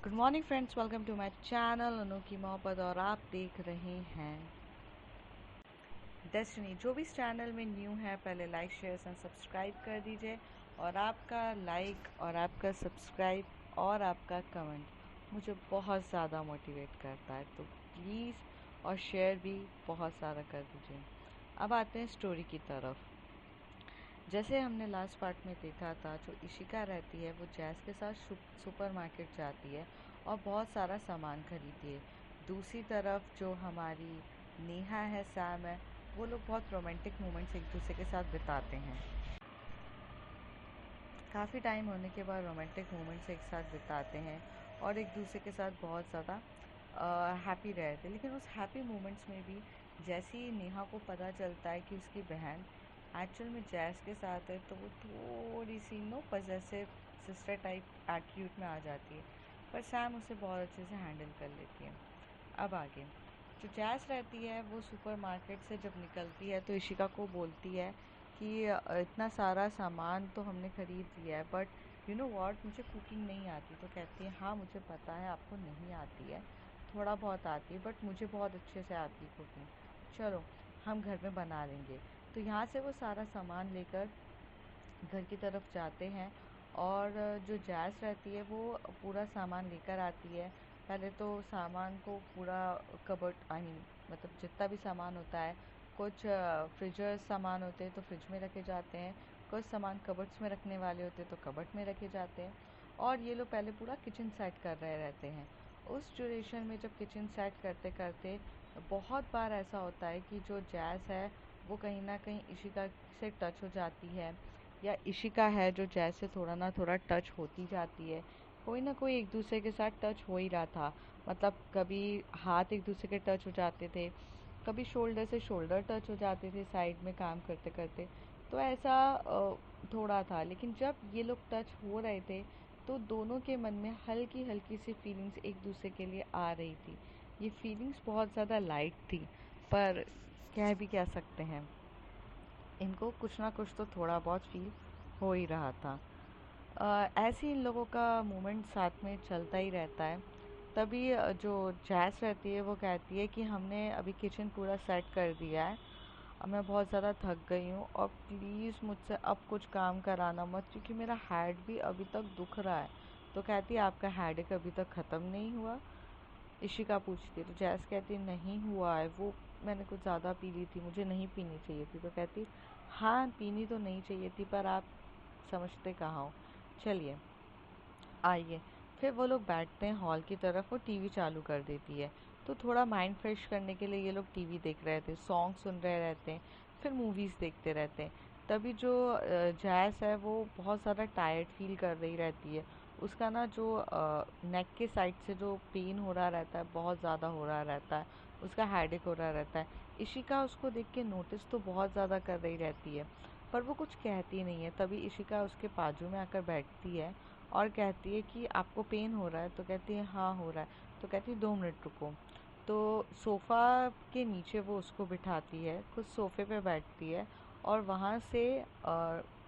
Good morning friends, welcome to my channel अनोखी मोहब्बत और आप देख रहे हैं डेस्टिनी। जो भी इस चैनल में न्यू है पहले लाइक शेयर एंड सब्सक्राइब कर दीजिए। और आपका लाइक और आपका सब्सक्राइब और आपका कमेंट मुझे बहुत ज़्यादा मोटिवेट करता है, तो प्लीज़ और शेयर भी बहुत सारा कर दीजिए। अब आते हैं स्टोरी की तरफ। जैसे हमने लास्ट पार्ट में देखा था, जो इशिका रहती है वो जैस के साथ सुपरमार्केट जाती है और बहुत सारा सामान खरीदती है। दूसरी तरफ जो हमारी नेहा है, सैम है, वो लोग बहुत रोमांटिक मोमेंट्स एक दूसरे के साथ बिताते हैं। काफ़ी टाइम होने के बाद रोमांटिक मोमेंट्स एक साथ बिताते हैं और एक दूसरे के साथ बहुत ज़्यादा हैप्पी रहते हैं। लेकिन उस हैप्पी मोमेंट्स में भी जैसे ही नेहा को पता चलता है कि उसकी बहन एक्चुअल में जैस के साथ है, तो वो थोड़ी सी पजेसिव सिस्टर टाइप एटीट्यूड में आ जाती है। पर सैम उसे बहुत अच्छे से हैंडल कर लेती है। अब आगे जो जैस रहती है वो सुपरमार्केट से जब निकलती है तो इशिका को बोलती है कि इतना सारा सामान तो हमने खरीद लिया है, बट यू नो व्हाट, मुझे कुकिंग नहीं आती। तो कहती है हाँ मुझे पता है आपको नहीं आती है, थोड़ा बहुत आती है, बट मुझे बहुत अच्छे से आती है कुकिंग। चलो हम घर में बना लेंगे। तो यहाँ से वो सारा सामान लेकर घर की तरफ जाते हैं और जो जैस रहती है वो पूरा सामान लेकर आती है। पहले तो सामान को पूरा कबर्ड आई मीन मतलब जितना भी सामान होता है, कुछ फ्रिजर सामान होते हैं तो फ्रिज में रखे जाते हैं, कुछ सामान कबर्ड्स में रखने वाले होते हैं तो कबर्ड में रखे जाते हैं। और ये लोग पहले पूरा किचन सेट कर रहे रहते हैं। उस ड्यूरेशन में जब किचन सेट करते करते बहुत बार ऐसा होता है कि जो जैस है वो कहीं ना कहीं इशिका से टच हो जाती है, या इशिका है जो जैसे थोड़ा ना थोड़ा टच होती जाती है। कोई ना कोई एक दूसरे के साथ टच हो ही रहा था। मतलब कभी हाथ एक दूसरे के टच हो जाते थे, कभी शोल्डर से शोल्डर टच हो जाते थे साइड में काम करते करते। तो ऐसा थोड़ा था। लेकिन जब ये लोग टच हो रहे थे तो दोनों के मन में हल्की हल्की सी फीलिंग्स एक दूसरे के लिए आ रही थी। ये फीलिंग्स बहुत ज़्यादा लाइट थी, पर कह भी क्या सकते हैं, इनको कुछ ना कुछ तो थोड़ा बहुत फील हो ही रहा था। ऐसे इन लोगों का मूवमेंट साथ में चलता ही रहता है। तभी जो जैस रहती है वो कहती है कि हमने अभी किचन पूरा सेट कर दिया है, अब मैं बहुत ज़्यादा थक गई हूँ और प्लीज़ मुझसे अब कुछ काम कराना मत, क्योंकि मेरा हेड भी अभी तक दुख रहा है। तो कहती है आपका हेडेक अभी तक ख़त्म नहीं हुआ? इशिका पूछती है। तो जैस कहती है नहीं हुआ है, वो मैंने कुछ ज़्यादा पी ली थी, मुझे नहीं पीनी चाहिए थी। तो कहती हाँ पीनी तो नहीं चाहिए थी, पर आप समझते कहाँ हो। चलिए आइए। फिर वो लोग बैठते हैं हॉल की तरफ, वो टीवी चालू कर देती है। तो थोड़ा माइंड फ्रेश करने के लिए ये लोग टीवी देख रहे थे, सॉन्ग सुन रहे रहते हैं, फिर मूवीज़ देखते रहते हैं। तभी जो जैस है वो बहुत ज़्यादा टायर्ड फील कर रही रहती है। उसका ना जो नेक के साइड से जो पेन हो रहा रहता है बहुत ज़्यादा हो रहा रहता है, उसका हेडेक हो रहा रहता है। इशिका उसको देख के नोटिस तो बहुत ज़्यादा कर रही रहती है, पर वो कुछ कहती नहीं है। तभी इशिका उसके बाजू में आकर बैठती है और कहती है कि आपको पेन हो रहा है? तो कहती है हाँ हो रहा है। तो कहती है 2 मिनट रुको। तो सोफ़ा के नीचे वो उसको बिठाती है, खुद सोफ़े पे बैठती है और वहाँ से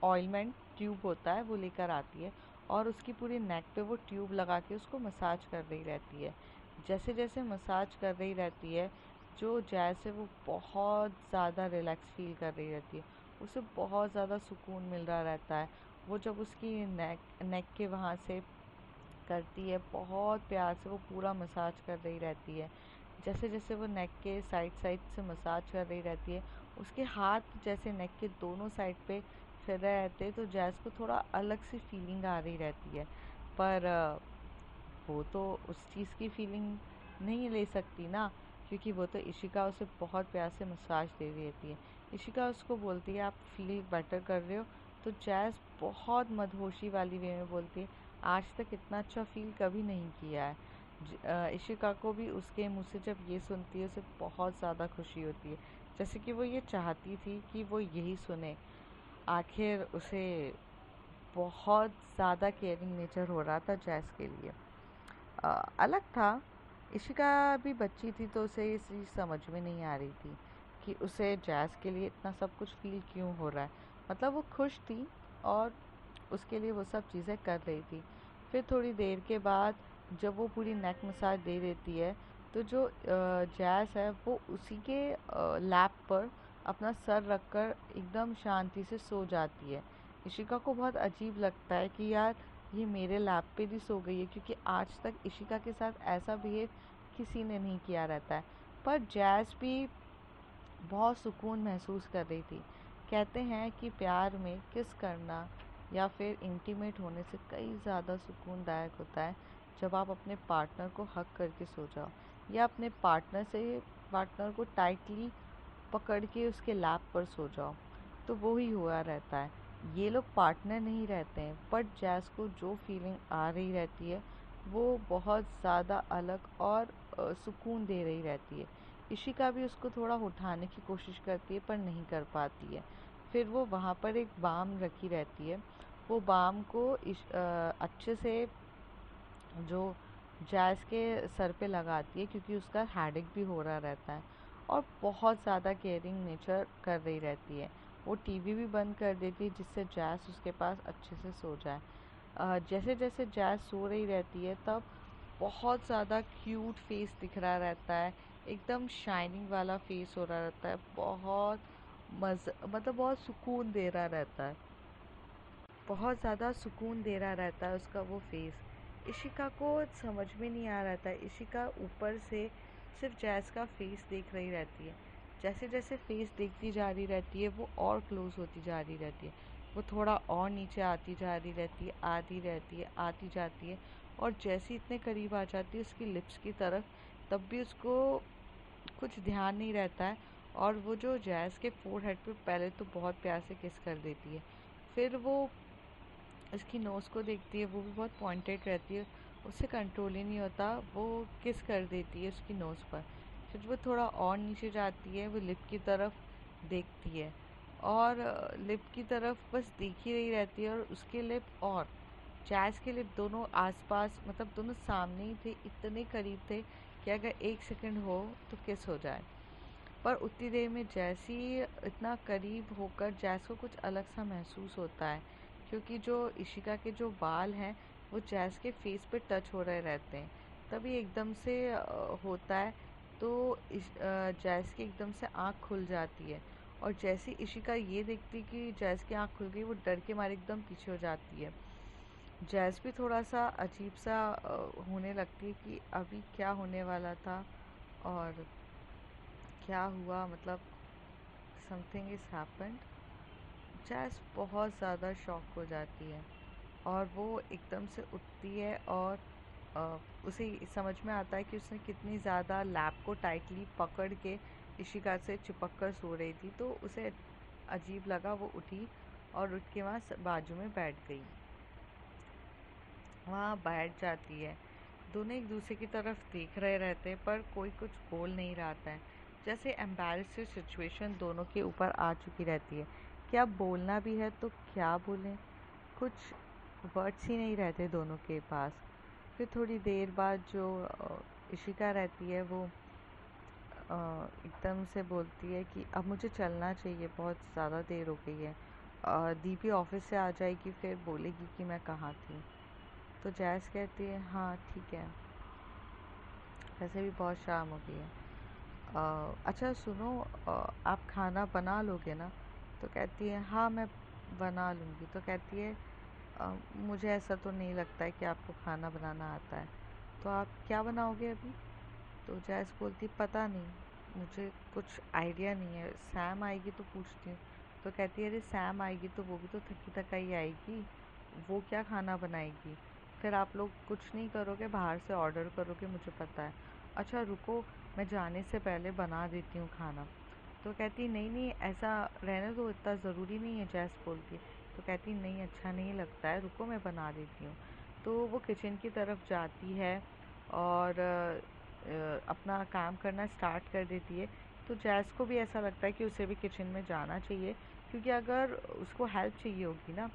ऑइलमेंट ट्यूब होता है वो लेकर आती है और उसकी पूरी नेक पे वो ट्यूब लगा के उसको मसाज कर रही रहती है। जैसे जैसे मसाज कर रही रहती है, जो जैसे वो बहुत ज़्यादा रिलैक्स फील कर रही रहती है, उसे बहुत ज़्यादा सुकून मिल रहा रहता है। वो जब उसकी नेक नेक के वहाँ से करती है, बहुत प्यार से वो पूरा मसाज कर रही रहती है। जैसे जैसे वो नेक के साइड साइड से मसाज कर रही रहती है, उसके हाथ जैसे नेक के दोनों साइड पे फिर रहे रहते हैं, तो जैस को थोड़ा अलग सी फीलिंग आ रही रहती है। पर वो तो उस चीज़ की फीलिंग नहीं ले सकती ना, क्योंकि वो तो इशिका उसे बहुत प्यार से मसाज दे रही रहती है। इशिका उसको बोलती है आप फील बेटर कर रहे हो? तो जैस बहुत मदहोशी वाली वे में बोलती है आज तक इतना अच्छा फील कभी नहीं किया है। इशिका को भी उसके मुँह से जब ये सुनती है उसे बहुत ज़्यादा खुशी होती है, जैसे कि वो ये चाहती थी कि वो यही सुने। आखिर उसे बहुत ज़्यादा केयरिंग नेचर हो रहा था जैस के लिए। अलग था। इशिका भी बच्ची थी तो उसे ये चीज़ समझ में नहीं आ रही थी कि उसे जैस के लिए इतना सब कुछ फील क्यों हो रहा है। मतलब वो खुश थी और उसके लिए वो सब चीज़ें कर रही थी। फिर थोड़ी देर के बाद जब वो पूरी नेक मसाज दे देती है तो जो जैस है वो उसी के लैप पर अपना सर रखकर एकदम शांति से सो जाती है। इशिका को बहुत अजीब लगता है कि यार ये मेरे लैप पे भी सो गई है, क्योंकि आज तक इशिका के साथ ऐसा बिहेव किसी ने नहीं किया रहता है। पर जैस भी बहुत सुकून महसूस कर रही थी। कहते हैं कि प्यार में किस करना या फिर इंटीमेट होने से कई ज़्यादा सुकूनदायक होता है जब आप अपने पार्टनर को हग करके सो जाओ, या अपने पार्टनर को टाइटली पकड़ के उसके लैप पर सो जाओ। तो वो ही हुआ रहता है। ये लोग पार्टनर नहीं रहते हैं, बट जैस को जो फीलिंग आ रही रहती है वो बहुत ज़्यादा अलग और सुकून दे रही रहती है। इशिका भी उसको थोड़ा उठाने की कोशिश करती है पर नहीं कर पाती है। फिर वो वहाँ पर एक बाम रखी रहती है, वो बाम को अच्छे से जो जैज़ के सर पे लगाती है, क्योंकि उसका हेडेक भी हो रहा रहता है और बहुत ज़्यादा केयरिंग नेचर कर रही रहती है। वो टीवी भी बंद कर देती है जिससे जैज़ उसके पास अच्छे से सो जाए। जैसे जैसे जैज़ सो रही रहती है तब बहुत ज़्यादा क्यूट फेस दिख रहा रहता है, एकदम शाइनिंग वाला फेस हो रहा रहता है, बहुत मतलब बहुत सुकून दे रहा रहता है, बहुत ज़्यादा सुकून दे रहा रहता है उसका वो फेस। इशिका को समझ में नहीं आ रहा था, इशिका ऊपर से सिर्फ जैज़ का फेस देख रही रहती है। जैसे जैसे फेस देखती जा रही रहती है वो और क्लोज होती जा रही रहती है, वो थोड़ा और नीचे आती जा रही रहती है, आती रहती है, आती जाती है, और जैसे ही इतने करीब आ जाती है उसकी लिप्स की तरफ, तब भी उसको कुछ ध्यान नहीं रहता है, और वो जो जैज़ के फोरहेड पे पहले तो बहुत प्यार से किस कर देती है। फिर वो उसकी नोज़ को देखती है, वो भी बहुत पॉइंटेड रहती है, उससे कंट्रोल ही नहीं होता, वो किस कर देती है उसकी नोज़ पर। फिर वो थोड़ा और नीचे जाती है, वो लिप की तरफ देखती है, और लिप की तरफ बस देख ही रही रहती है, और उसके लिप और जैज़ के लिप दोनों आसपास, मतलब दोनों सामने ही थे, इतने करीब थे कि अगर एक सेकंड हो तो किस हो जाए। पर उतनी देर में जैसे ही इतना करीब होकर जैस को कुछ अलग सा महसूस होता है, क्योंकि जो इशिका के जो बाल हैं वो जैस के फेस पे टच हो रहे रहते हैं। तभी एकदम से होता है, तो जैस की एकदम से आँख खुल जाती है, और जैसे ही इशिका ये देखती कि जैस की आँख खुल गई, वो डर के मारे एकदम पीछे हो जाती है। जैस भी थोड़ा सा अजीब सा होने लगती है कि अभी क्या होने वाला था और क्या हुआ, मतलब समथिंग इज़ हैपेंड। जैस बहुत ज़्यादा शॉक हो जाती है, और वो एकदम से उठती है, और उसे समझ में आता है कि उसने कितनी ज़्यादा लैप को टाइटली पकड़ के इशिका से चिपक कर सो रही थी, तो उसे अजीब लगा। वो उठी और उठ के वहाँ बाजू में बैठ गई, वहाँ बैठ जाती है। दोनों एक दूसरे की तरफ देख रहे रहते हैं पर कोई कुछ बोल नहीं रहा है, जैसे एम्बैरेसिंग सिचुएशन दोनों के ऊपर आ चुकी रहती है कि अब बोलना भी है तो क्या बोलें, कुछ वर्ड्स ही नहीं रहते दोनों के पास। फिर थोड़ी देर बाद जो इशिका रहती है वो एकदम से बोलती है कि अब मुझे चलना चाहिए, बहुत ज़्यादा देर हो गई है, दीपी ऑफिस से आ जाएगी फिर बोलेगी कि मैं कहाँ थी। तो जैस कहती है हाँ ठीक है, वैसे भी बहुत शाम हो गई है। अच्छा सुनो, आप खाना बना लोगे ना? तो कहती है हाँ मैं बना लूँगी। तो कहती है मुझे ऐसा तो नहीं लगता है कि आपको खाना बनाना आता है, तो आप क्या बनाओगे अभी? तो जैस बोलती पता नहीं, मुझे कुछ आइडिया नहीं है, सैम आएगी तो पूछती हूँ। तो कहती है अरे सैम आएगी तो वो भी तो थकी थकाई आएगी, वो क्या खाना बनाएगी, फिर आप लोग कुछ नहीं करोगे, बाहर से ऑर्डर करोगे, मुझे पता है। अच्छा रुको, मैं जाने से पहले बना देती हूँ खाना। तो कहती नहीं नहीं ऐसा रहने दो, इतना ज़रूरी नहीं है, जैस बोलती है। तो कहती नहीं अच्छा नहीं लगता है, रुको मैं बना देती हूँ। तो वो किचन की तरफ जाती है और अपना काम करना स्टार्ट कर देती है। तो जैस को भी ऐसा लगता है कि उसे भी किचन में जाना चाहिए, क्योंकि अगर उसको हेल्प चाहिए होगी ना,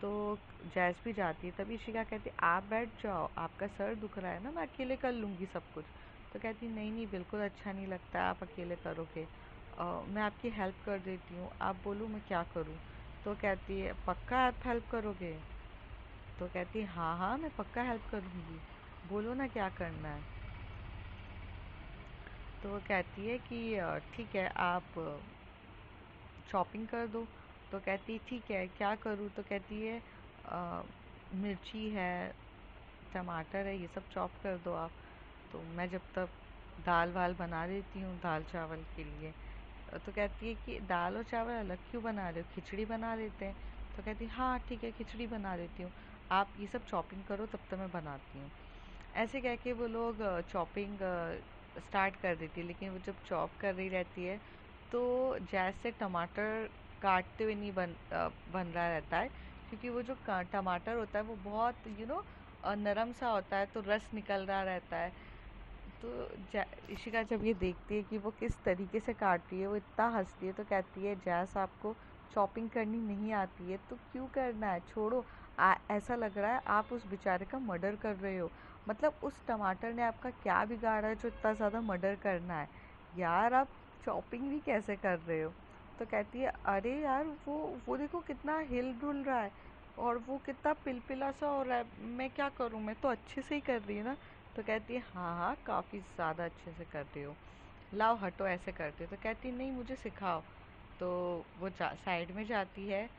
तो जैस भी जाती है। तभी शिका कहती है आप बैठ जाओ, आपका सर दुख रहा है ना, मैं अकेले कर लूँगी सब कुछ। तो कहती नहीं नहीं बिल्कुल अच्छा नहीं लगता, आप अकेले करोगे, मैं आपकी हेल्प कर देती हूँ, आप बोलो मैं क्या करूँ। तो कहती है पक्का आप हेल्प करोगे? तो कहती है हाँ हाँ मैं पक्का हेल्प करूँगी। बोलो ना क्या करना है। तो वो कहती है कि ठीक है आप शॉपिंग कर दो। तो कहती है ठीक है क्या करूँ। तो कहती है "अ, मिर्ची है, टमाटर है, ये सब चॉप कर दो आप। तो मैं जब तक दाल वाल बना देती हूँ दाल चावल के लिए। तो कहती है कि दाल और चावल अलग क्यों बना रहे हो, खिचड़ी बना देते हैं। तो कहती है हाँ ठीक है खिचड़ी बना देती हूँ, आप ये सब चॉपिंग करो तब तक मैं बनाती हूँ। ऐसे कह के वो लोग चॉपिंग स्टार्ट कर देती है। लेकिन वो जब चॉप कर रही रहती है तो जैसे टमाटर काटते हुए नहीं बन रहा रहता है, क्योंकि वो जो टमाटर होता है वो बहुत नरम सा होता है, तो रस निकल रहा रहता है। तो इशिका जब ये देखती है कि वो किस तरीके से काट रही है, वो इतना हंसती है। तो कहती है जैस आपको चॉपिंग करनी नहीं आती है तो क्यों करना है, छोड़ो। ऐसा लग रहा है आप उस बेचारे का मर्डर कर रहे हो। मतलब उस टमाटर ने आपका क्या बिगाड़ा है जो इतना ज़्यादा मर्डर करना है। यार आप चॉपिंग भी कैसे कर रहे हो। तो कहती है अरे यार वो देखो कितना हिल डुल रहा है और वो कितना पिलपिला सा हो रहा है, मैं क्या करूँ, मैं तो अच्छे से ही कर रही हूँ ना। तो कहती है हाँ हाँ काफ़ी ज़्यादा अच्छे से कर रही हो, लाओ हटो ऐसे करते हो। तो कहती है नहीं मुझे सिखाओ। तो वो साइड में जाती है,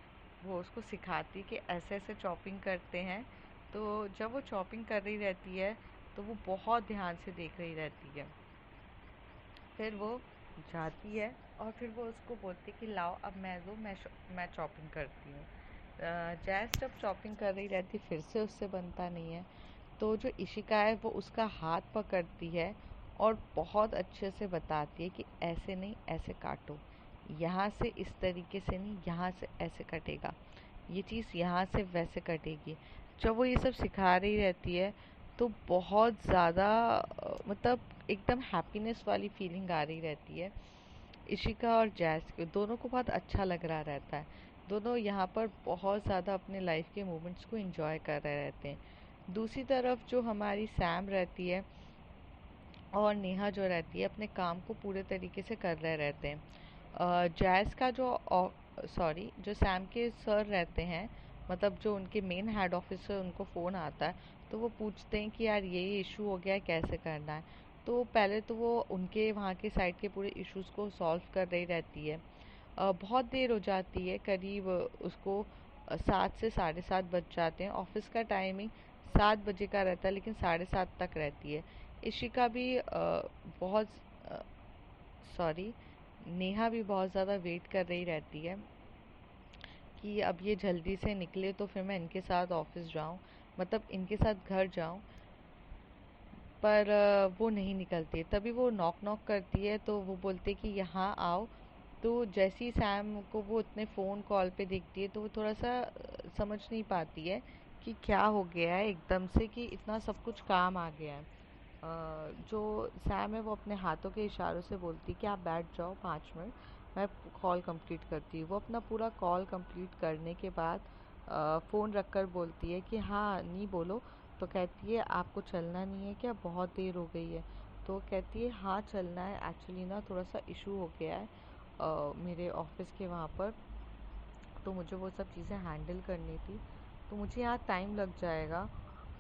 वो उसको सिखाती कि ऐसे ऐसे चॉपिंग करते हैं। तो जब वो चॉपिंग कर रही रहती है तो वो बहुत ध्यान से देख रही रहती है। फिर वो जाती है और फिर वो उसको बोलती है कि लाओ अब मैं दो, मैं चॉपिंग करती हूँ। जैस जब चॉपिंग कर रही रहती फिर से उससे बनता नहीं है। तो जो इशिका है वो उसका हाथ पकड़ती है और बहुत अच्छे से बताती है कि ऐसे नहीं ऐसे काटो, यहाँ से इस तरीके से नहीं, यहाँ से ऐसे कटेगा, ये चीज़ यहाँ से वैसे कटेगी। जब वो ये सब सिखा रही रहती है तो बहुत ज़्यादा मतलब एकदम हैप्पीनेस वाली फीलिंग आ रही रहती है। इशिका और जैस के दोनों को बहुत अच्छा लग रहा रहता है। दोनों यहाँ पर बहुत ज़्यादा अपने लाइफ के मोमेंट्स को एंजॉय कर रहे रहते हैं। दूसरी तरफ जो हमारी सैम रहती है और नेहा जो रहती है अपने काम को पूरे तरीके से कर रहे रहते हैं। जैस का जो सॉरी जो सैम के सर रहते हैं, मतलब जो उनके मेन हेड ऑफिस से उनको फ़ोन आता है तो वो पूछते हैं कि यार ये इशू हो गया है कैसे करना है। तो पहले तो वो उनके वहाँ के साइड के पूरे इश्यूज़ को सॉल्व कर रही रहती है। बहुत देर हो जाती है, करीब उसको 7 से 7:30 बज जाते हैं। ऑफिस का टाइमिंग 7 बजे का रहता है लेकिन 7:30 तक रहती है। इशिका भी बहुत सॉरी नेहा भी बहुत ज़्यादा वेट कर रही रहती है कि अब ये जल्दी से निकले तो फिर मैं इनके साथ ऑफिस जाऊं, मतलब इनके साथ घर जाऊं। पर वो नहीं निकलती है। तभी वो नॉक नॉक करती है तो वो बोलते कि यहाँ आओ। तो जैसी सैम को वो इतने फ़ोन कॉल पे देखती है तो वो थोड़ा सा समझ नहीं पाती है कि क्या हो गया है एकदम से कि इतना सब कुछ काम आ गया है। जो सैम है वो अपने हाथों के इशारों से बोलती है कि आप बैठ जाओ 5 मिनट, मैं कॉल कंप्लीट करती हूँ। वो अपना पूरा कॉल कंप्लीट करने के बाद फ़ोन रख कर बोलती है कि हाँ नहीं बोलो। तो कहती है आपको चलना नहीं है क्या, बहुत देर हो गई है। तो कहती है हाँ चलना है, एक्चुअली ना थोड़ा सा इशू हो गया है मेरे ऑफिस के वहाँ पर, तो मुझे वो सब चीज़ें हैंडल करनी थी, तो मुझे यहाँ टाइम लग जाएगा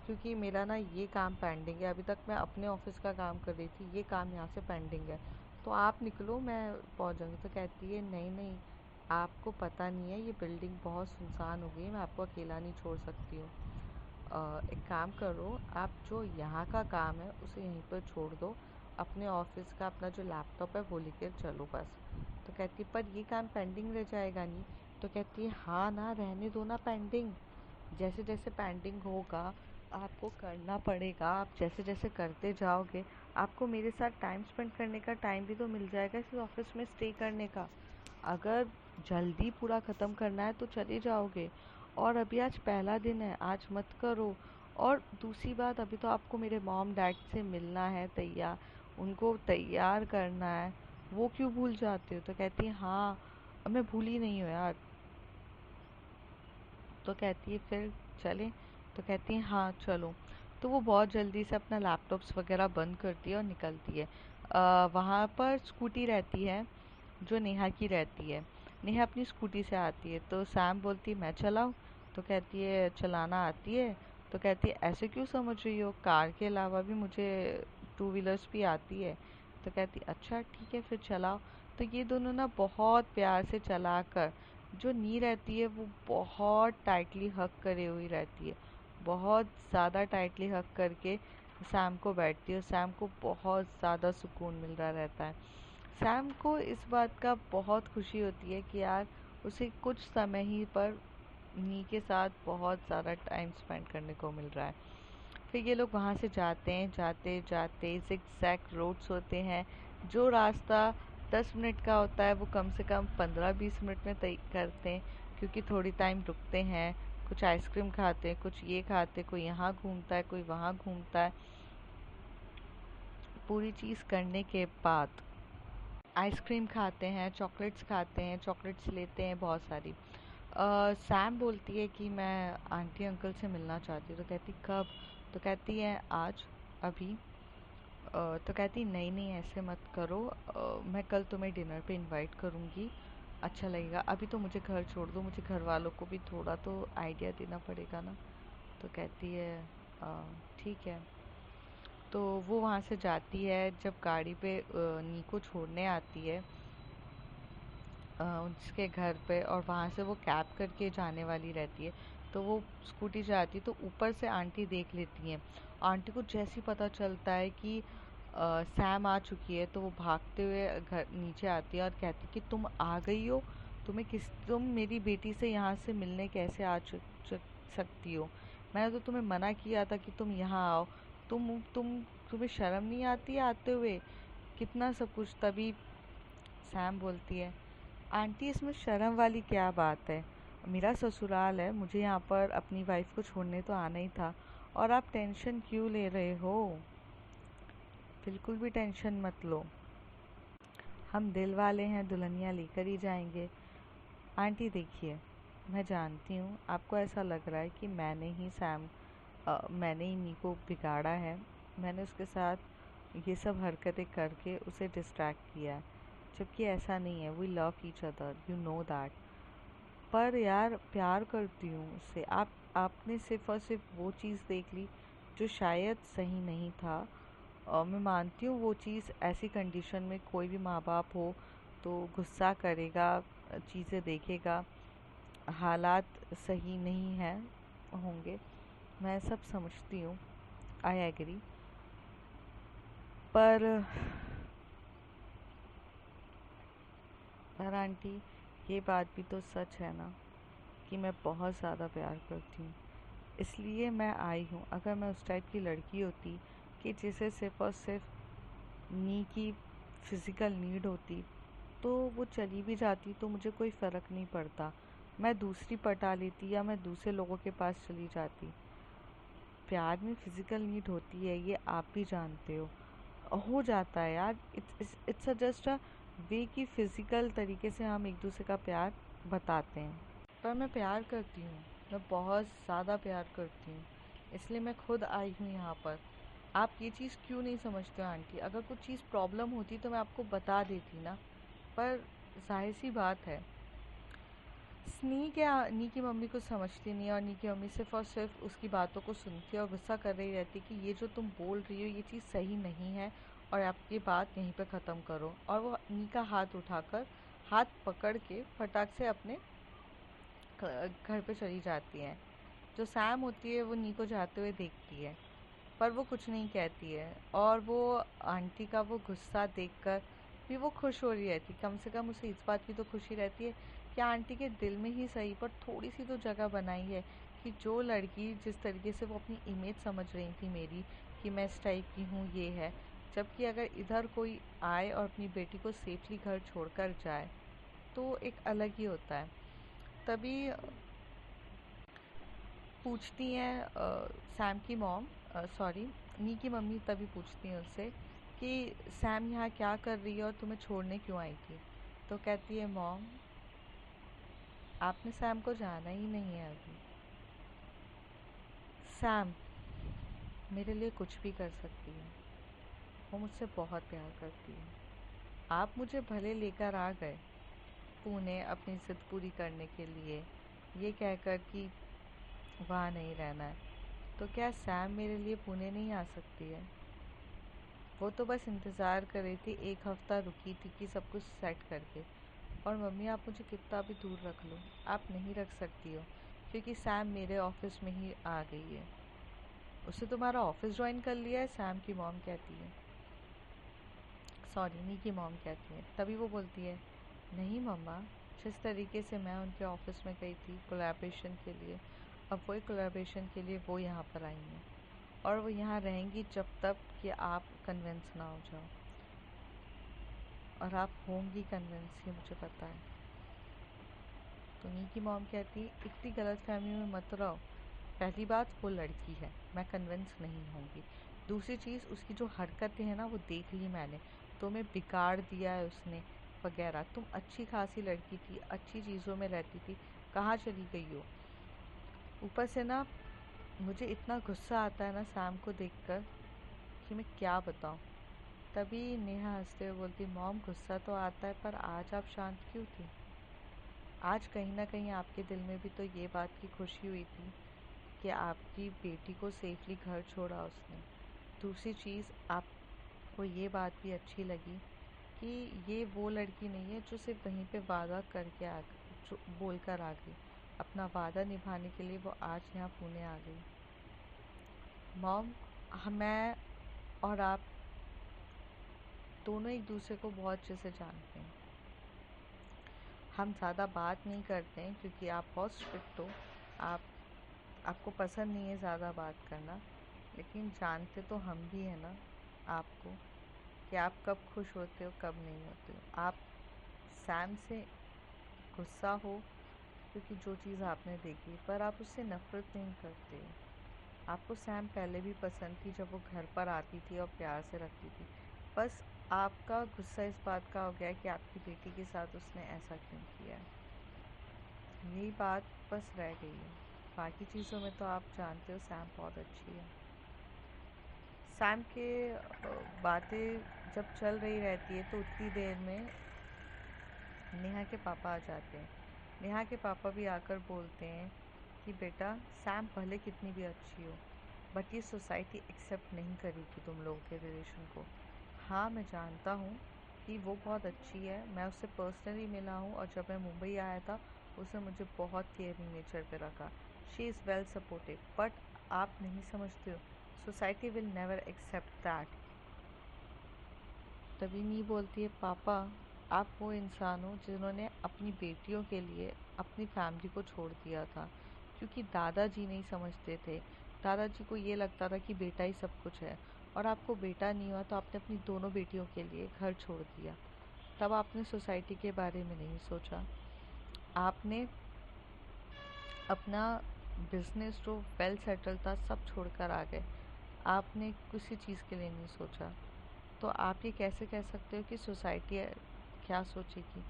क्योंकि मेरा ना ये काम पेंडिंग है। अभी तक मैं अपने ऑफिस का काम कर रही थी, ये काम यहाँ से पेंडिंग है, तो आप निकलो मैं पहुँच जाऊँगी। तो कहती है नहीं नहीं, आपको पता नहीं है ये बिल्डिंग बहुत सुनसान हो गई है, मैं आपको अकेला नहीं छोड़ सकती हूँ। एक काम करो, आप जो यहाँ का काम है उसे यहीं पर छोड़ दो, अपने ऑफिस का अपना जो लैपटॉप है वो लेकर चलो बस। तो कहती है पर ये काम पेंडिंग रह जाएगा नहीं। तो कहती है हाँ ना रहने दो ना पेंडिंग, जैसे जैसे पेंडिंग होगा आपको करना पड़ेगा। आप जैसे जैसे करते जाओगे आपको मेरे साथ टाइम स्पेंड करने का टाइम भी तो मिल जाएगा इस ऑफिस में स्टे करने का। अगर जल्दी पूरा ख़त्म करना है तो चले जाओगे, और अभी आज पहला दिन है, आज मत करो। और दूसरी बात अभी तो आपको मेरे मॉम डैड से मिलना है, तैयार उनको तैयार करना है, वो क्यों भूल जाते हो। तो कहती है हाँ अब मैं भूली नहीं हूँ यार। तो कहती है फिर चलें। तो कहती है हाँ चलो। तो वो बहुत जल्दी से अपना लैपटॉप्स वगैरह बंद करती है और निकलती है। वहाँ पर स्कूटी रहती है जो नेहा की रहती है। नेहा अपनी स्कूटी से आती है तो सैम बोलती है मैं चलाऊँ। तो कहती है चलाना आती है। तो कहती है ऐसे क्यों समझ रही हो, कार के अलावा भी मुझे टू व्हीलर्स भी आती है। तो कहती अच्छा ठीक है फिर चलाओ। तो ये दोनों ना बहुत प्यार से चला कर, जो नी रहती है वो बहुत टाइटली हग करे हुई रहती है, बहुत ज़्यादा टाइटली हग करके सैम को बैठती है, और सैम को बहुत ज़्यादा सुकून मिल रहा रहता है। सैम को इस बात का बहुत खुशी होती है कि यार उसे कुछ समय ही पर नी के साथ बहुत ज़्यादा टाइम स्पेंड करने को मिल रहा है। फिर ये लोग वहाँ से जाते हैं, जाते जाते ज़िगज़ैग रोड्स होते हैं। जो रास्ता 10 मिनट का होता है वो कम से कम 15-20 मिनट में तय करते हैं, क्योंकि थोड़ी टाइम रुकते हैं, कुछ आइसक्रीम खाते हैं, कुछ ये खाते, कोई यहाँ घूमता है, कोई वहाँ घूमता है। पूरी चीज़ करने के बाद आइसक्रीम खाते हैं, चॉकलेट्स लेते हैं बहुत सारी। सैम बोलती है कि मैं आंटी अंकल से मिलना चाहती हूँ। तो कहती कब? तो कहती है आज, अभी। तो कहती नहीं नहीं ऐसे मत करो, मैं कल तुम्हें डिनर पे इनवाइट करूँगी, अच्छा लगेगा। अभी तो मुझे घर छोड़ दो, मुझे घर वालों को भी थोड़ा तो आइडिया देना पड़ेगा ना। तो कहती है "अ, ठीक है।" तो वो वहाँ से जाती है। जब गाड़ी पे नी को छोड़ने आती है उसके घर पे, और वहाँ से वो कैब करके जाने वाली रहती है, तो वो स्कूटी जाती है तो ऊपर से आंटी देख लेती हैं। आंटी को जैसे ही पता चलता है कि सैम आ चुकी है, तो वो भागते हुए घर नीचे आती है और कहती कि तुम आ गई हो, तुम मेरी बेटी से यहाँ से मिलने कैसे आ सकती हो? मैंने तो तुम्हें मना किया था कि तुम यहाँ आओ। तुम्हें शर्म नहीं आती है आते हुए? कितना सब कुछ। तभी सैम बोलती है आंटी इसमें शर्म वाली क्या बात है, मेरा ससुराल है, मुझे यहाँ पर अपनी वाइफ को छोड़ने तो आना ही था, और आप टेंशन क्यों ले रहे हो? बिल्कुल भी टेंशन मत लो, हम दिल वाले हैं, दुल्हनिया लेकर ही जाएंगे। आंटी देखिए, मैं जानती हूँ आपको ऐसा लग रहा है कि मैंने ही नी को बिगाड़ा है, मैंने उसके साथ ये सब हरकतें करके उसे डिस्ट्रैक्ट किया है, जबकि ऐसा नहीं है। We love each other, you know that. पर यार प्यार करती हूँ उससे। आपने सिर्फ़ और सिर्फ वो चीज़ देख ली जो शायद सही नहीं था। मैं मानती हूँ वो चीज़ ऐसी कंडीशन में कोई भी माँ बाप हो तो गुस्सा करेगा, चीज़ें देखेगा, हालात सही नहीं हैं होंगे, मैं सब समझती हूँ, आई एग्री। पर पर आंटी ये बात भी तो सच है ना कि मैं बहुत ज़्यादा प्यार करती हूँ, इसलिए मैं आई हूँ। अगर मैं उस टाइप की लड़की होती कि जिसे सिर्फ़ और सिर्फ नी की फ़िज़िकल नीड होती, तो वो चली भी जाती तो मुझे कोई फ़र्क नहीं पड़ता, मैं दूसरी पटा लेती या मैं दूसरे लोगों के पास चली जाती। प्यार में फ़िज़िकल नीड होती है, ये आप भी जानते हो जाता है यार। इट्स जस्ट अ वे कि फ़िज़िकल तरीके से हम एक दूसरे का प्यार बताते हैं। पर मैं प्यार करती हूँ, मैं बहुत ज़्यादा प्यार करती हूँ, इसलिए मैं खुद आई हूँ यहाँ पर। आप ये चीज़ क्यों नहीं समझते हो आंटी? अगर कुछ चीज़ प्रॉब्लम होती तो मैं आपको बता देती ना। पर ज़ाहिर सी बात है, नी की मम्मी को समझती नहीं है, और नी की मम्मी सिर्फ़ और सिर्फ उसकी बातों को सुनती है और गुस्सा कर रही रहती है कि ये जो तुम बोल रही हो ये चीज़ सही नहीं है, और आप ये बात यहीं पे ख़त्म करो। और वो नी का हाथ उठाकर, हाथ पकड़ के फटाक से अपने घर पे चली जाती हैं। जो सैम होती है वो नी को जाते हुए देखती है, पर वो कुछ नहीं कहती है, और वो आंटी का वो गुस्सा देखकर भी वो खुश हो रही रहती। कम से कम उसे इस बात की तो खुशी रहती है कि आंटी के दिल में ही सही पर थोड़ी सी तो जगह बनाई है, कि जो लड़की जिस तरीके से वो अपनी इमेज समझ रही थी मेरी, कि मैं इस टाइप की हूँ, ये है, जबकि अगर इधर कोई आए और अपनी बेटी को सेफली घर छोड़कर जाए तो एक अलग ही होता है। तभी पूछती हैं सैम की मॉम, सॉरी नी की मम्मी, तभी पूछती हैं उससे कि सैम यहाँ क्या कर रही है और तुम्हें छोड़ने क्यों आई थी? तो कहती है मॉम, आपने सैम को जाना ही नहीं है अभी। सैम मेरे लिए कुछ भी कर सकती है, वो मुझसे बहुत प्यार करती है। आप मुझे भले लेकर आ गए पुणे अपनी ज़िद पूरी करने के लिए, ये कहकर कि वहाँ नहीं रहना है, तो क्या सैम मेरे लिए पुणे नहीं आ सकती है? वो तो बस इंतज़ार कर रही थी, एक हफ्ता रुकी थी कि सब कुछ सेट करके। और मम्मी, आप मुझे कितना भी दूर रख लो, आप नहीं रख सकती हो, क्योंकि सैम मेरे ऑफिस में ही आ गई है। उसने तुम्हारा ऑफिस ज्वाइन कर लिया है, सैम की मॉम कहती है। सॉरी, नी की मॉम कहती है। तभी वो बोलती है, नहीं मम्मा, जिस तरीके से मैं उनके ऑफिस में गई थी कोलैबोरेशन के लिए, अब वही कोलैबोरेशन के लिए वो यहाँ पर आई हैं। और वो यहाँ रहेंगी जब तक कि आप कन्विंस ना हो जाओ। और आप होंगी कन्विंस, ये मुझे पता है। तो नी की मॉम कहती है, इतनी गलतफहमी में मत रहो। पहली बात, वो लड़की है, मैं कन्विंस नहीं होंगी। दूसरी चीज़, उसकी जो हरकतें हैं ना, वो देख ली मैंने। तुम्हें बिगाड़ दिया है उसने वगैरह। तुम अच्छी खासी लड़की थी, अच्छी चीज़ों में रहती थी, कहाँ चली गई हो? ऊपर से ना मुझे इतना गुस्सा आता है ना सैम को देखकर कि मैं क्या बताऊँ। तभी नेहा हंसते हुए बोलती, मॉम गुस्सा तो आता है, पर आज आप शांत क्यों थी? आज कहीं ना कहीं आपके दिल में भी तो ये बात की खुशी हुई थी कि आपकी बेटी को सेफली घर छोड़ा उसने। दूसरी चीज़, आपको ये बात भी अच्छी लगी कि ये वो लड़की नहीं है जो सिर्फ वहीं पे वादा करके जो बोल कर आ गई। अपना वादा निभाने के लिए वो आज यहाँ पुणे आ गई। मॉम, मैं और आप दोनों एक दूसरे को बहुत अच्छे से जानते हैं। हम ज़्यादा बात नहीं करते हैं क्योंकि आप बहुत स्ट्रिक्ट हो। आप आपको पसंद नहीं है ज़्यादा बात करना, लेकिन जानते तो हम भी हैं ना आपको, कि आप कब खुश होते हो कब नहीं होते हो। आप सैम से गुस्सा हो क्योंकि जो चीज़ आपने देखी, पर आप उससे नफ़रत नहीं करते हो। आपको सैम पहले भी पसंद थी, जब वो घर पर आती थी और प्यार से रखती थी। बस आपका गुस्सा इस बात का हो गया है कि आपकी बेटी के साथ उसने ऐसा क्यों किया है। यही बात बस रह गई है। बाकी चीज़ों में तो आप जानते हो सैम बहुत अच्छी है। सैम के बातें जब चल रही रहती है तो उतनी देर में नेहा के पापा आ जाते हैं। नेहा के पापा भी आकर बोलते हैं कि बेटा, सैम भले कितनी भी अच्छी हो, बट ये सोसाइटी एक्सेप्ट नहीं करेगी तुम लोगों के रिलेशन को। हाँ, मैं जानता हूँ कि वो बहुत अच्छी है, मैं उससे पर्सनली मिला हूँ, और जब मैं मुंबई आया था उसने मुझे बहुत केयरिंग नेचर पे रखा। She is well supportive, but आप नहीं समझते हो, society will never accept that. तभी नी बोलती है, पापा, आप वो इंसान हो जिन्होंने अपनी बेटियों के लिए अपनी फैमिली को छोड़ दिया था, क्योंकि दादाजी नहीं समझते थे। दादाजी को ये लगता था कि बेटा ही सब कुछ है, और आपको बेटा नहीं हुआ तो आपने अपनी दोनों बेटियों के लिए घर छोड़ दिया। तब आपने सोसाइटी के बारे में नहीं सोचा। आपने अपना बिजनेस जो वेल सेटल था सब छोड़कर आ गए। आपने किसी चीज़ के लिए नहीं सोचा। तो आप ये कैसे कह सकते हो कि सोसाइटी क्या सोचेगी?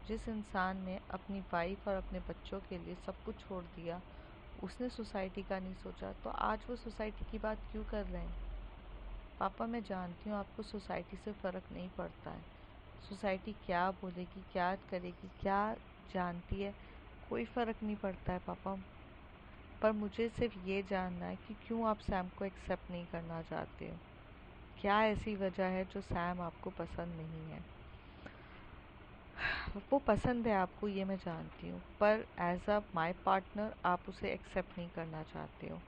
जिस इंसान ने अपनी वाइफ और अपने बच्चों के लिए सब कुछ छोड़ दिया, उसने सोसाइटी का नहीं सोचा, तो आज वो सोसाइटी की बात क्यों कर रहे हैं? पापा, मैं जानती हूँ आपको सोसाइटी से फ़र्क नहीं पड़ता है। सोसाइटी क्या बोलेगी, क्या करेगी, क्या जानती है, कोई फ़र्क नहीं पड़ता है पापा। पर मुझे सिर्फ ये जानना है कि क्यों आप सैम को एक्सेप्ट नहीं करना चाहते हो। क्या ऐसी वजह है जो सैम आपको पसंद नहीं है? वो पसंद है आपको, ये मैं जानती हूँ, पर एज अ माई पार्टनर आप उसे एक्सेप्ट नहीं करना चाहते हो।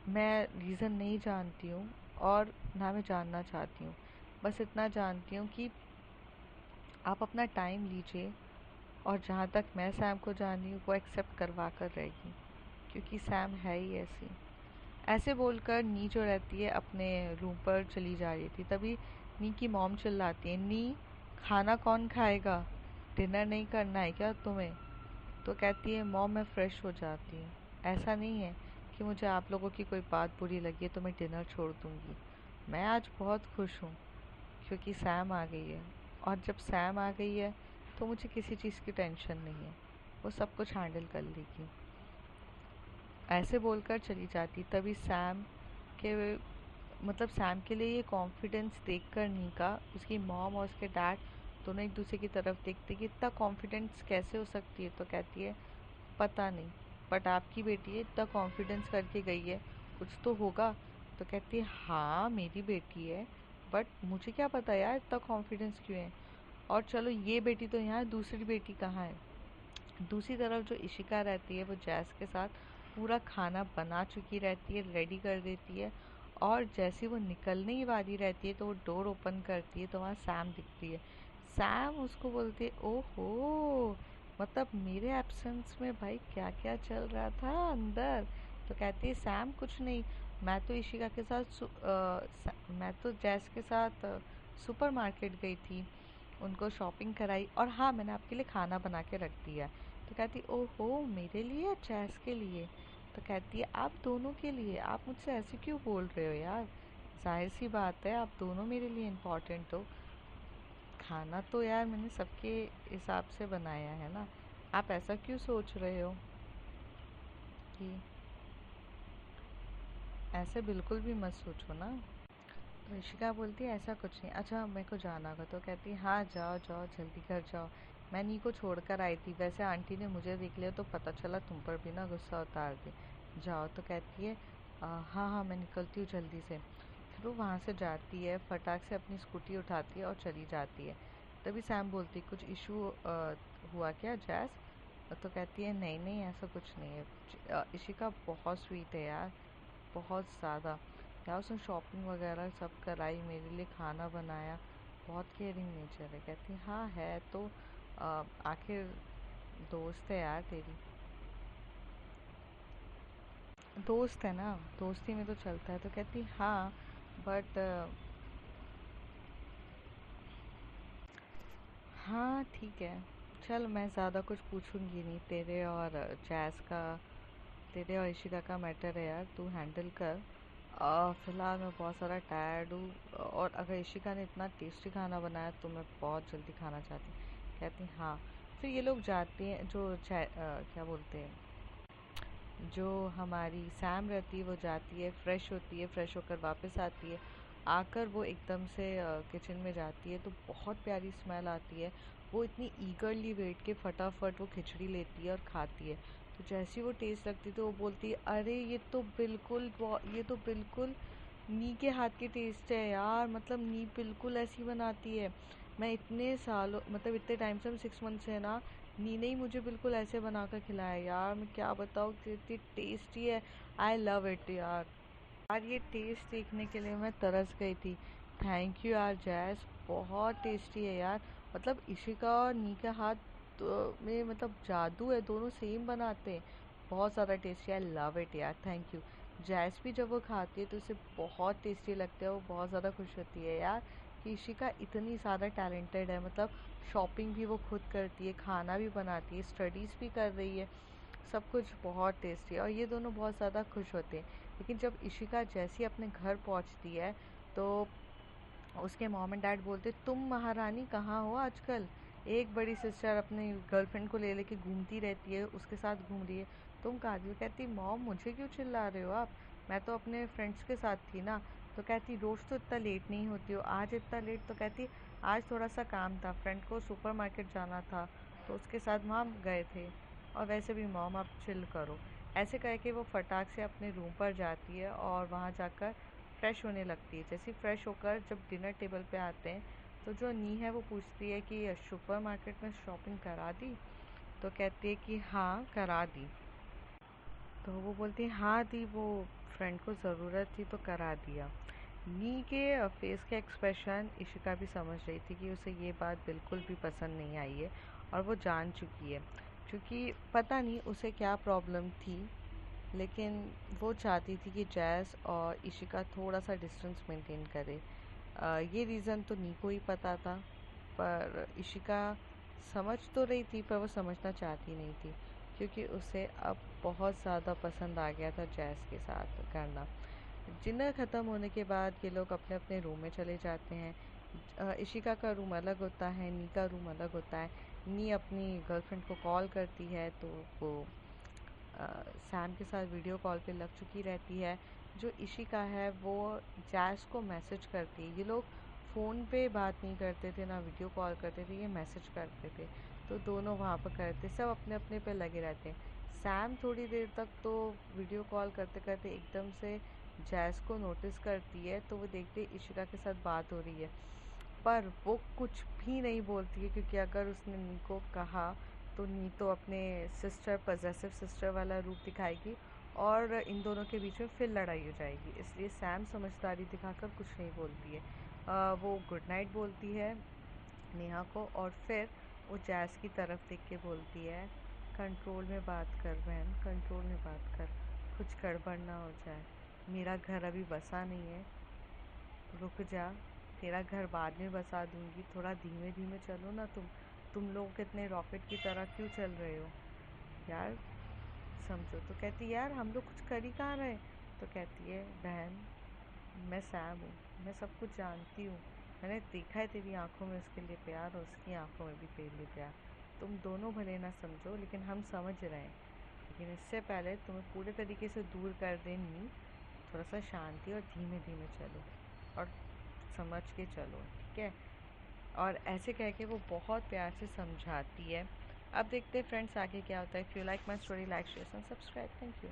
मैं रीज़न नहीं जानती हूँ, और ना मैं जानना चाहती हूँ। बस इतना जानती हूँ कि आप अपना टाइम लीजिए, और जहाँ तक मैं सैम को जान रही हूँ वो एक्सेप्ट करवा कर रहेगी, क्योंकि सैम है ही ऐसी। ऐसे बोलकर नी जो रहती है अपने रूम पर चली जा रही थी। तभी नी की मॉम चिल्लाती है, नी, खाना कौन खाएगा? डिनर नहीं करना है क्या तुम्हें? तो कहती है, मॉम मैं फ़्रेश हो जाती हूँ। ऐसा नहीं है कि मुझे आप लोगों की कोई बात बुरी लगी है तो मैं डिनर छोड़ दूँगी। मैं आज बहुत खुश हूँ क्योंकि सैम आ गई है, और जब सैम आ गई है तो मुझे किसी चीज़ की टेंशन नहीं है, वो सब कुछ हैंडल कर लेगी। ऐसे बोलकर चली जाती। तभी सैम के सैम के लिए ये कॉन्फिडेंस देखकर नीका, उसकी मॉम और उसके डैड दोनों एक दूसरे की तरफ देखते कि इतना कॉन्फिडेंस कैसे हो सकती है। तो कहती है, पता नहीं, बट आपकी बेटी है, इतना कॉन्फिडेंस करके गई है, कुछ तो होगा। तो कहती है हाँ मेरी बेटी है, बट मुझे क्या पता यार इतना कॉन्फिडेंस क्यों है। और चलो ये बेटी तो यहाँ है, दूसरी बेटी कहाँ है। दूसरी तरफ जो इशिका रहती है वो जैस के साथ पूरा खाना बना चुकी रहती है, रेडी कर देती है। और जैसे वो निकलने ही वाली रहती है तो वो डोर ओपन करती है तो वहाँ सैम दिखती है। सैम उसको बोलती है ओहो, मतलब मेरे एब्सेंस में भाई क्या क्या चल रहा था अंदर। तो कहती है सैम कुछ नहीं, मैं तो इशिका के साथ मैं तो जैस के साथ सुपरमार्केट गई थी, उनको शॉपिंग कराई, और हाँ मैंने आपके लिए खाना बना के रख दिया। तो कहती ओहो मेरे लिए या चैस के लिए। तो कहती है आप दोनों के लिए, आप मुझसे ऐसे क्यों बोल रहे हो यार, जाहिर सी बात है आप दोनों मेरे लिए इम्पोर्टेंट हो। खाना तो यार मैंने सबके हिसाब से बनाया है ना, आप ऐसा क्यों सोच रहे हो कि, ऐसे बिल्कुल भी मत सोचो ना। तो ऋषिका बोलती है ऐसा कुछ नहीं, अच्छा मेरे को जाना होगा। तो कहती है हाँ जाओ जाओ जल्दी घर जाओ, मैं नी को छोड़कर आई थी, वैसे आंटी ने मुझे देख लिया तो पता चला तुम पर भी ना गुस्सा उतार दे, जाओ। तो कहती है हाँ हाँ मैं निकलती हूँ जल्दी से। फिर वो वहाँ से जाती है, फटाक से अपनी स्कूटी उठाती है और चली जाती है। तभी सैम बोलती है कुछ इशू हुआ क्या जैस। तो कहती है नहीं नहीं ऐसा कुछ नहीं है। इशिका बहुत स्वीट है यार, बहुत ज़्यादा। यार उसने शॉपिंग वगैरह सब कराई, मेरे लिए खाना बनाया, बहुत केयरिंग नेचर है। कहती हाँ है तो आखिर दोस्त है यार तेरी, दोस्त है ना, दोस्ती में तो चलता है। तो कहती हाँ बट हाँ ठीक है, चल मैं ज़्यादा कुछ पूछूंगी नहीं, तेरे और जैस का, तेरे और इशिका का मैटर है यार, तू हैंडल कर। फ़िलहाल मैं बहुत सारा टायर्ड हूँ, और अगर इशिका ने इतना टेस्टी खाना बनाया तो मैं बहुत जल्दी खाना चाहती हूँ। कहती हाँ। फिर ये लोग जाते हैं, जो क्या बोलते हैं, जो हमारी सैम रहती है वो जाती है, फ्रेश होती है, फ्रेश होकर वापस आती है। आकर वो एकदम से किचन में जाती है तो बहुत प्यारी स्मेल आती है। वो इतनी ईगरली वेट के फटाफट वो खिचड़ी लेती है और खाती है। तो जैसे ही वो टेस्ट लगती है तो वो बोलती है अरे ये तो बिल्कुल नी के हाथ की टेस्ट है यार, मतलब नी बिल्कुल ऐसी बनाती है। मैं इतने सालों, मतलब इतने टाइम से, हम 6 मंथ से है ना, नी ने ही मुझे बिल्कुल ऐसे बना कर खिलाया यार, मैं क्या बताऊँ कितनी टेस्टी है। आई लव इट यार। यार ये टेस्ट देखने के लिए मैं तरस गई थी। थैंक यू यार जैस, बहुत टेस्टी है यार। मतलब इशिका और नी का हाथ में मतलब जादू है, दोनों सेम बनाते हैं, बहुत ज़्यादा टेस्टी। आई लव इट यार, थैंक यू। जैस भी जब वो खाती है तो उसे बहुत टेस्टी लगता है, वो बहुत ज़्यादा खुश होती है यार कि इशिका इतनी ज़्यादा टैलेंटेड है। मतलब शॉपिंग भी वो खुद करती है, खाना भी बनाती है, स्टडीज़ भी कर रही है, सब कुछ बहुत टेस्टी है, और ये दोनों बहुत ज़्यादा खुश होते हैं। लेकिन जब इशिका जैसे ही अपने घर पहुंचती है तो उसके मॉम एंड डैड बोलते तुम महारानी कहाँ हो आजकल, एक बड़ी सिस्टर अपनी गर्लफ्रेंड को ले लेके घूमती रहती है, उसके साथ घूम रही है, तुम कहाँ थी। वो कहती मॉम मुझे क्यों चिल्ला रहे हो आप, मैं तो अपने फ्रेंड्स के साथ थी ना। तो कहती रोज़ तो इतना लेट नहीं होती हो, आज इतना लेट। तो कहती आज थोड़ा सा काम था, फ्रेंड को सुपरमार्केट जाना था तो उसके साथ वहाँ गए थे, और वैसे भी मॉम आप चिल करो। ऐसे कह के वो फटाक से अपने रूम पर जाती है और वहाँ जाकर फ्रेश होने लगती है। जैसे फ्रेश होकर जब डिनर टेबल पे आते हैं तो जो नी है वो पूछती है कि सुपर मार्केट में शॉपिंग करा दी। तो कहती है कि हाँ करा दी। तो वो बोलती है हाँ दी, वो फ्रेंड को ज़रूरत थी तो करा दिया। नी के फेस के एक्सप्रेशन इशिका भी समझ रही थी कि उसे ये बात बिल्कुल भी पसंद नहीं आई है, और वो जान चुकी है, क्योंकि पता नहीं उसे क्या प्रॉब्लम थी, लेकिन वो चाहती थी कि जैस और इशिका थोड़ा सा डिस्टेंस मेंटेन करे। ये रीज़न तो नी को ही पता था, पर इशिका समझ तो रही थी पर वो समझना चाहती नहीं थी, क्योंकि उसे अब बहुत ज़्यादा पसंद आ गया था जैस के साथ करना। डिनर ख़त्म होने के बाद ये लोग अपने अपने रूम में चले जाते हैं। इशिका का रूम अलग होता है, नी का रूम अलग होता है। नी अपनी गर्लफ्रेंड को कॉल करती है तो वो सैम के साथ वीडियो कॉल पे लग चुकी रहती है। जो इशिका है वो जैस को मैसेज करती है। ये लोग फ़ोन पे बात नहीं करते थे, ना वीडियो कॉल करते थे, ये मैसेज करते थे। तो दोनों वहाँ पर करते, सब अपने अपने पे लगे रहते हैं। सैम थोड़ी देर तक तो वीडियो कॉल करते करते एकदम से जैस को नोटिस करती है, तो वो देखते इशिका के साथ बात हो रही है, पर वो कुछ भी नहीं बोलती है, क्योंकि अगर उसने नी को कहा तो नी तो अपने सिस्टर पजेसिव सिस्टर वाला रूप दिखाएगी और इन दोनों के बीच में फिर लड़ाई हो जाएगी। इसलिए सैम समझदारी दिखाकर कुछ नहीं बोलती है। वो गुड नाइट बोलती है नेहा को, और फिर वो जैस की तरफ देख के बोलती है, कंट्रोल में बात कर बहन, कंट्रोल में बात कर, कुछ गड़बड़ ना हो जाए, मेरा घर अभी बसा नहीं है, रुक जा, तेरा घर बाद में बसा दूंगी, थोड़ा धीमे धीमे चलो ना। तुम लोग कितने रॉकेट की तरह क्यों चल रहे हो यार, समझो। तो कहती यार हम लोग कुछ कर ही कहाँ रहे। तो कहती है बहन, मैं सैम हूँ, मैं सब कुछ जानती हूँ, मैंने देखा है तेरी आंखों में उसके लिए प्यार और उसकी आंखों में भी तेरे लिए प्यार, तुम दोनों भले ना समझो लेकिन हम समझ रहे हैं, लेकिन इससे पहले तुम्हें पूरे तरीके से दूर कर देनी, थोड़ा सा शांति और धीमे धीमे चलो और समझ के चलो, ठीक है। और ऐसे कह के वो बहुत प्यार से समझाती है। अब देखते हैं फ्रेंड्स आगे क्या होता है। If you like my story, like share and subscribe. Thank you.